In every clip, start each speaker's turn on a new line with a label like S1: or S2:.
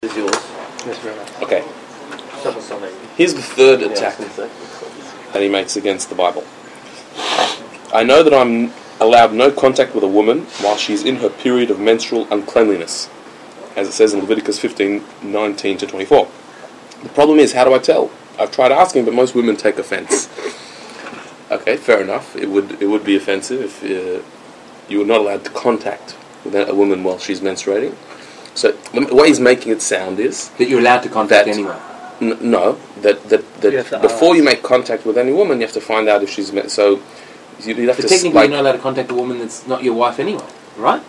S1: Is yours.
S2: Yes, very much.
S1: Okay. Here's the third attack that he makes against the Bible. I know that I'm allowed no contact with a woman while she's in her period of menstrual uncleanliness, as it says in Leviticus 15:19 to 24. The problem is, how do I tell? I've tried asking, but most women take offense. Okay, fair enough. It would be offensive if you were not allowed to contact with a woman while she's menstruating. So the way he's making it sound is
S3: that you're allowed to contact anyone.
S1: No, that before you make contact with any woman, you have to find out if she's so. You have to
S3: technically, you're not allowed to contact a woman that's not your wife anyway, right?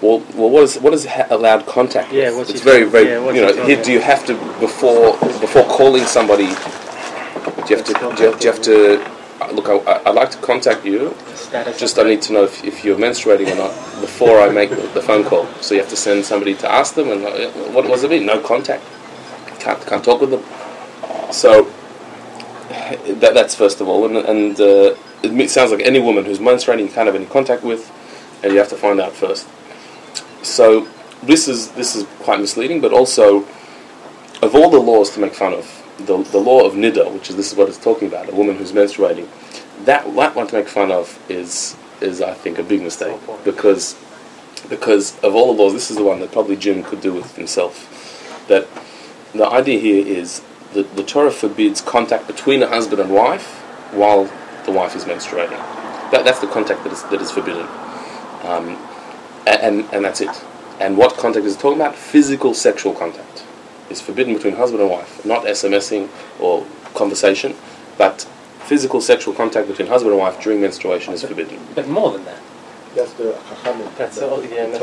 S1: Well, what is allowed contact?
S2: Yeah,
S1: with? It's very. Here, do you have to before calling somebody? Do you have to look? I'd like to contact you. Just I need to know if you're menstruating or not before I make the phone call. So you have to send somebody to ask them, and what does it mean? No contact. Can't talk with them. So that's first of all, and it sounds like any woman who's menstruating you can't have any contact with, and you have to find out first. So this is quite misleading, but also of all the laws to make fun of, the law of niddah, this is what it's talking about, a woman who's menstruating, that one to make fun of is I think a big mistake, because of all the laws, this is the one that probably Jim could do with himself. That the idea here is that the Torah forbids contact between a husband and wife while the wife is menstruating. That's the contact that is forbidden, and that's it. And what contact is it talking about? Physical sexual contact is forbidden between husband and wife, not SMSing or conversation, but physical sexual contact between husband and wife during menstruation is forbidden.
S2: But more than that.
S4: That's the Chachamim.
S2: That's all. Yeah, that's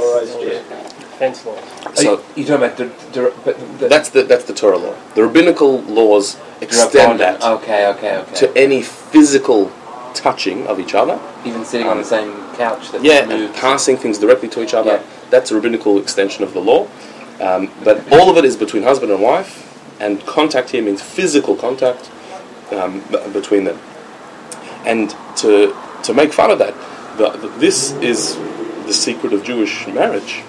S2: offense law.
S3: So you're talking about
S1: that's the Torah law. The rabbinical laws extend that to any physical touching of each other,
S3: even sitting on the same couch.
S1: And passing things directly to each other. Yeah. That's a rabbinical extension of the law. But all of it is between husband and wife, and contact here means physical contact between them. And to make fun of that, this is the secret of Jewish marriage,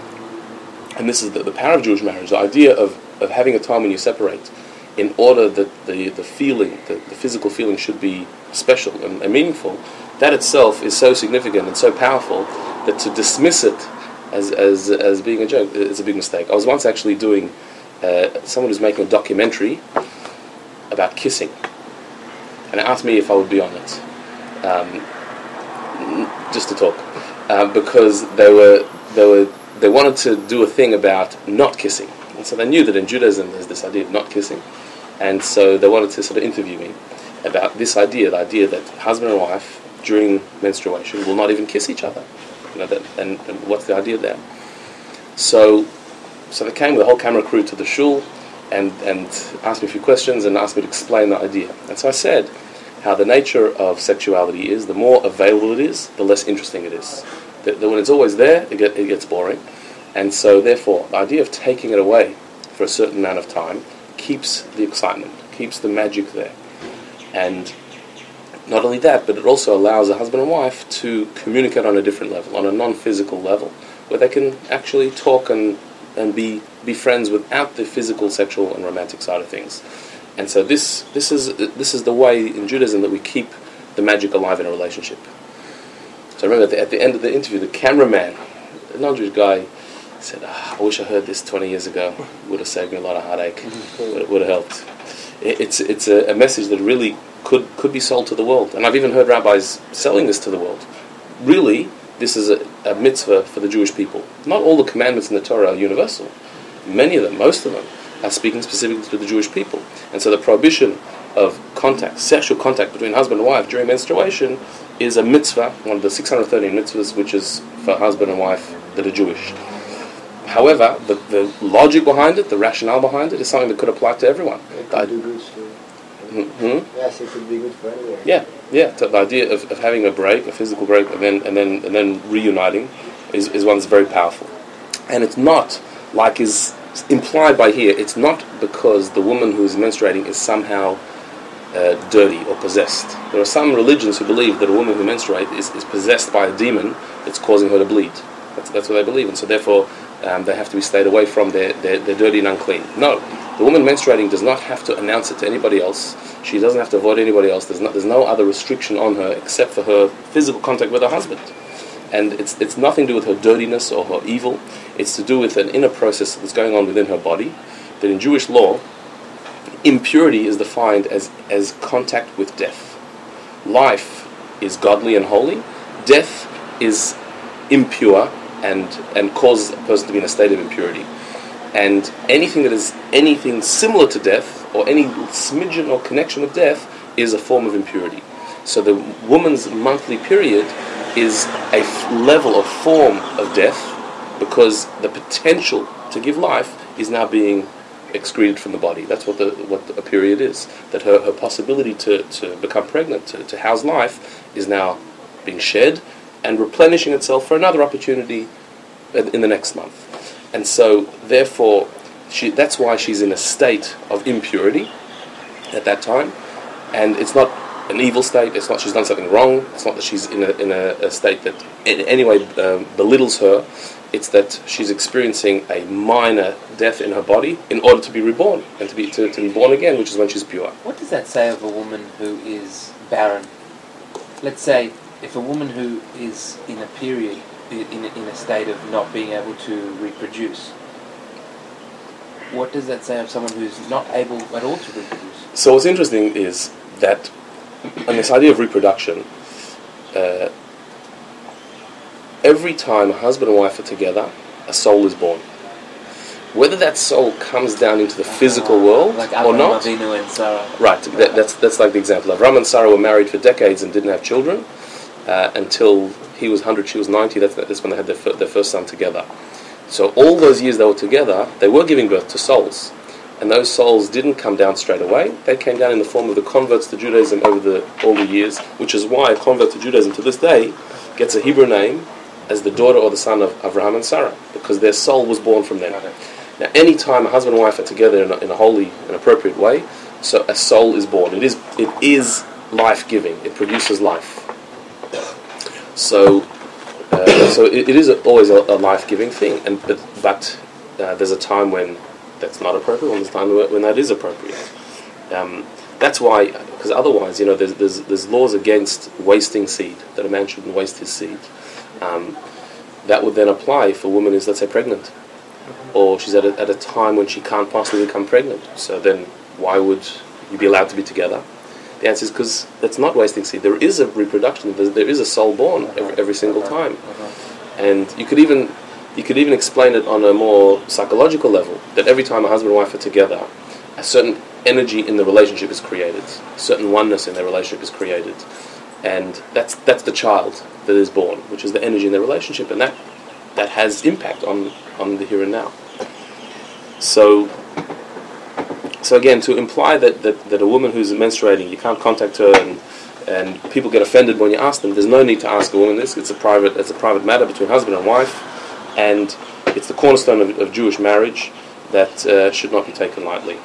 S1: and this is the power of Jewish marriage. The idea of having a time when you separate, in order that the feeling, the physical feeling, should be special and meaningful. That itself is so significant and so powerful that to dismiss it as being a joke is a big mistake. I was once actually doing someone who's making a documentary about kissing, and asked me if I would be on it, just to talk, because they wanted to do a thing about not kissing, and so they knew that in Judaism there's this idea of not kissing, and so they wanted to sort of interview me about this idea, the idea that husband and wife during menstruation will not even kiss each other. And what's the idea there? So they came with a whole camera crew to the shul and asked me a few questions and asked me to explain the idea. And so I said how the nature of sexuality is, the more available it is, the less interesting it is. That when it's always there, it gets boring. And so therefore, the idea of taking it away for a certain amount of time keeps the excitement, keeps the magic there. And not only that, but it also allows a husband and wife to communicate on a different level, on a non-physical level, where they can actually talk and be friends without the physical, sexual, and romantic side of things. And so this is the way in Judaism that we keep the magic alive in a relationship. So I remember at the end of the interview, the cameraman, a non-Jewish guy, said, "I wish I heard this 20 years ago. It would have saved me a lot of heartache. It would have helped." It's a message that really could be sold to the world. And I've even heard rabbis selling this to the world. Really, this is a mitzvah for the Jewish people. Not all the commandments in the Torah are universal. Many of them, most of them, are speaking specifically to the Jewish people. And so the prohibition of contact, sexual contact between husband and wife during menstruation is a mitzvah, one of the 613 mitzvahs, which is for husband and wife that are Jewish. However, the logic behind it, the rationale behind it, is something that could apply to everyone.
S4: It could do good too. Yes, it could be good for anyone.
S1: Yeah. So the idea of having a break, a physical break, and then reuniting is one that's very powerful. And it's not like is implied by here. It's not because the woman who is menstruating is somehow dirty or possessed. There are some religions who believe that a woman who menstruates is possessed by a demon that's causing her to bleed. That's what they believe, and so therefore they have to be stayed away from, they're dirty and unclean. No, the woman menstruating does not have to announce it to anybody else. She doesn't have to avoid anybody else. There's no other restriction on her except for her physical contact with her husband. And it's nothing to do with her dirtiness or her evil. It's to do with an inner process that's going on within her body. That in Jewish law, impurity is defined as contact with death. Life is godly and holy. Death is impure and causes a person to be in a state of impurity. And anything that is anything similar to death, or any smidgen or connection with death, is a form of impurity. So the woman's monthly period is a level or form of death, because the potential to give life is now being excreted from the body. That's what a period is. That her possibility to become pregnant, to house life, is now being shed and replenishing itself for another opportunity in the next month. And so, therefore, that's why she's in a state of impurity at that time. And it's not an evil state. It's not she's done something wrong. It's not that she's in a state that in any way belittles her. It's that she's experiencing a minor death in her body in order to be reborn and to be born again, which is when she's pure.
S3: What does that say of a woman who is barren? Let's say if a woman who is in a period, in a state of not being able to reproduce, what does that say of someone who's not able at all to reproduce?
S1: So what's interesting is that on this idea of reproduction, every time a husband and wife are together, a soul is born. Whether that soul comes down into the physical world
S3: like
S1: or not,
S3: Avinu and Sarah.
S1: Right. That's like the example. Avram and Sarah were married for decades and didn't have children until he was 100, she was 90. That's when they had their first son together. So all those years they were together, they were giving birth to souls, and those souls didn't come down straight away. They came down in the form of the converts to Judaism over all the years, which is why a convert to Judaism to this day gets a Hebrew name as the daughter or the son of Abraham and Sarah, because their soul was born from them. Now, any time a husband and wife are together in a holy and appropriate way, so a soul is born. It is life-giving. It produces life. So it is always a life-giving thing. But there's a time when that's not appropriate, and there's a time when that is appropriate. That's why, because otherwise, there's laws against wasting seed, that a man shouldn't waste his seed. That would then apply if a woman is, let's say, pregnant, or she's at a time when she can't possibly become pregnant. So then, why would you be allowed to be together? The answer is because that's not wasting seed. There is a reproduction. There is a soul born every single time, and you could even explain it on a more psychological level. That every time a husband and wife are together, a certain energy in the relationship is created, a certain oneness in their relationship is created, and that's the child that is born, which is the energy in their relationship, and that has impact on the here and now. So again, to imply that a woman who's menstruating, you can't contact her, and people get offended when you ask them. There's no need to ask a woman this. It's a private matter between husband and wife, and it's the cornerstone of Jewish marriage that should not be taken lightly.